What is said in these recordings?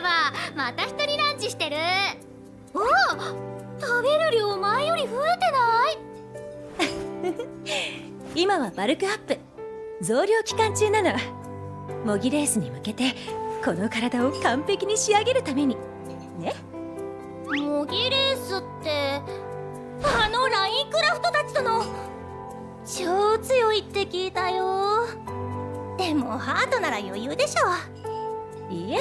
ばまた一人ランチしてる。おお、食べる量前より増えてない？今はバルクアップ増量期間中なの。模擬レースに向けてこの体を完璧に仕上げるためにね。模擬レースってあのラインクラフトたちとの。超強いって聞いたよ。でもハートなら余裕でしょ。いいえ、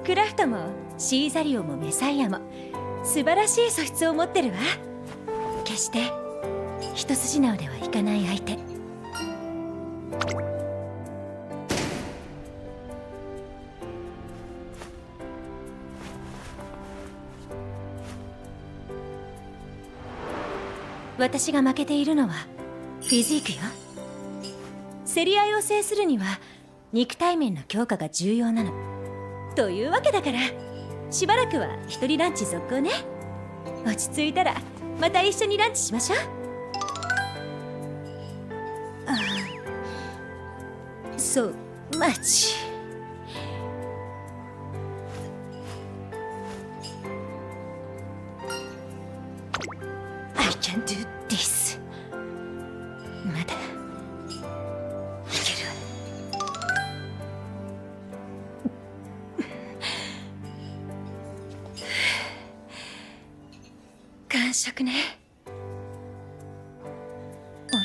クラフトもシーザリオもメサイアも素晴らしい素質を持ってるわ。決して一筋縄ではいかない相手。私が負けているのはフィジークよ。競り合いを制するには肉体面の強化が重要なの。というわけだからしばらくは一人ランチ続行ね。落ち着いたらまた一緒にランチしましょう。So much. I can do this. まだいける。完食ね。あら？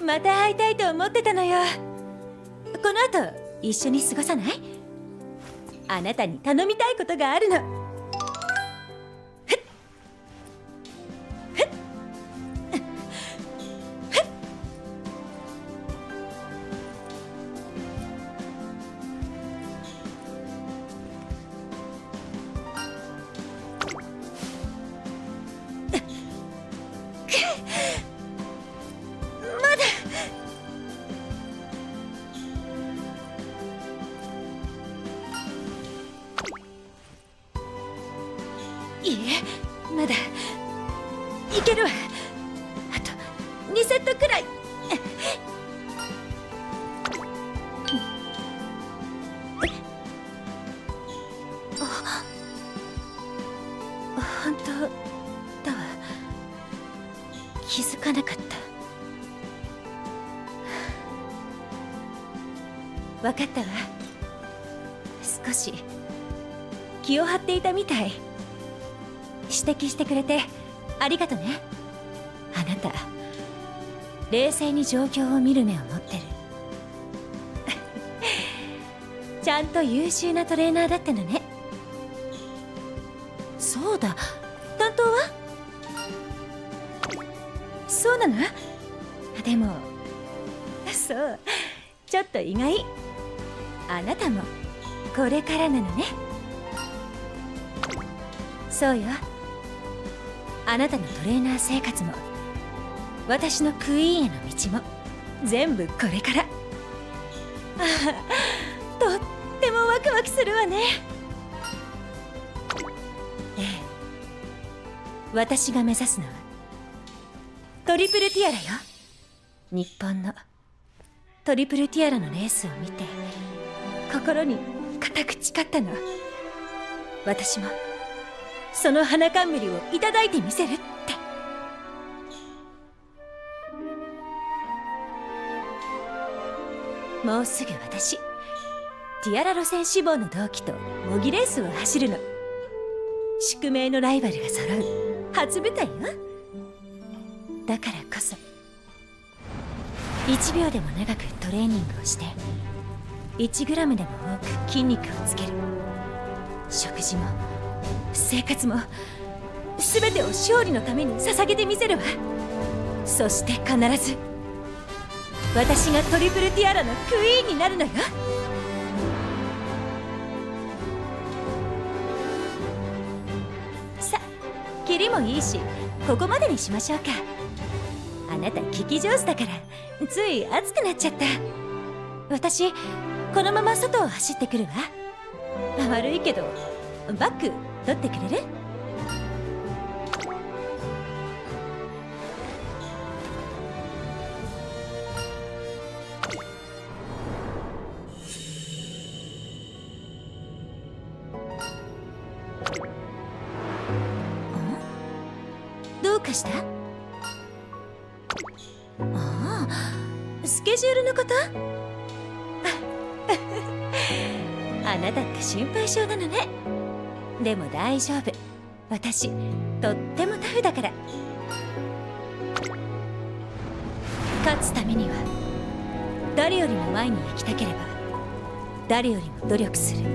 また会いたいと思ってたのよ。この後一緒に過ごさない？あなたに頼みたいことがあるの。いいえ、まだいけるわ。あと2セットくらい。本当だわ。気づかなかった。分かったわ。少し気を張っていたみたい。指摘してくれてありがとね。あなた冷静に状況を見る目を持ってる。ちゃんと優秀なトレーナーだったのね。そうだ、担当は？そうなの？でもそう、ちょっと意外。あなたもこれからなのね。そうよ。あなたのトレーナー生活も私のクイーンへの道も全部これから。とってもワクワクするわね。ええ、私が目指すのはトリプルティアラよ。日本のトリプルティアラのレースを見て心に固く誓ったの。私もその花冠をいただいてみせるって。もうすぐ私ティアラ路線志望の同期と模擬レースを走るの。宿命のライバルが揃う初舞台よ。だからこそ1秒でも長くトレーニングをして1グラムでも多く筋肉をつける。食事も生活も全てを勝利のために捧げてみせるわ。そして必ず私がトリプルティアラのクイーンになるのよ。さ、キリもいいしここまでにしましょうか。あなた聞き上手だからつい熱くなっちゃった。私このまま外を走ってくるわ。悪いけどバッグ取ってくれる？どうかした？ああ、スケジュールのこと？あなたって心配性なのね。でも大丈夫、私とってもタフだから。勝つためには誰よりも前に行きたければ誰よりも努力する。絶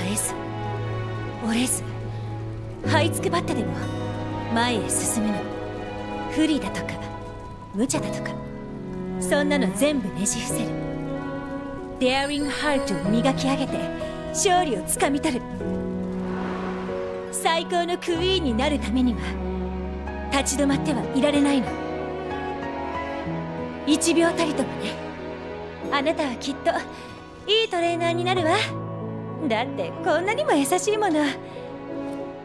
えず折れず這いつくばってでも前へ進むの。不利だとか無茶だとか、そんなの全部ねじ伏せる。デアリングハートを磨き上げて勝利をつかみ取る。最高のクイーンになるためには立ち止まってはいられないの。1秒たりともね。あなたはきっといいトレーナーになるわ。だってこんなにも優しいもの。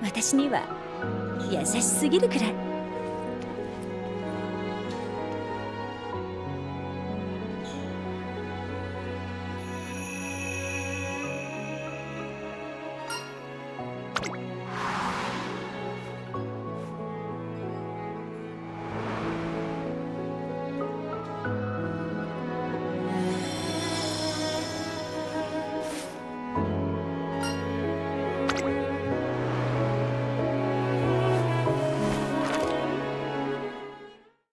私には優しすぎるくらい。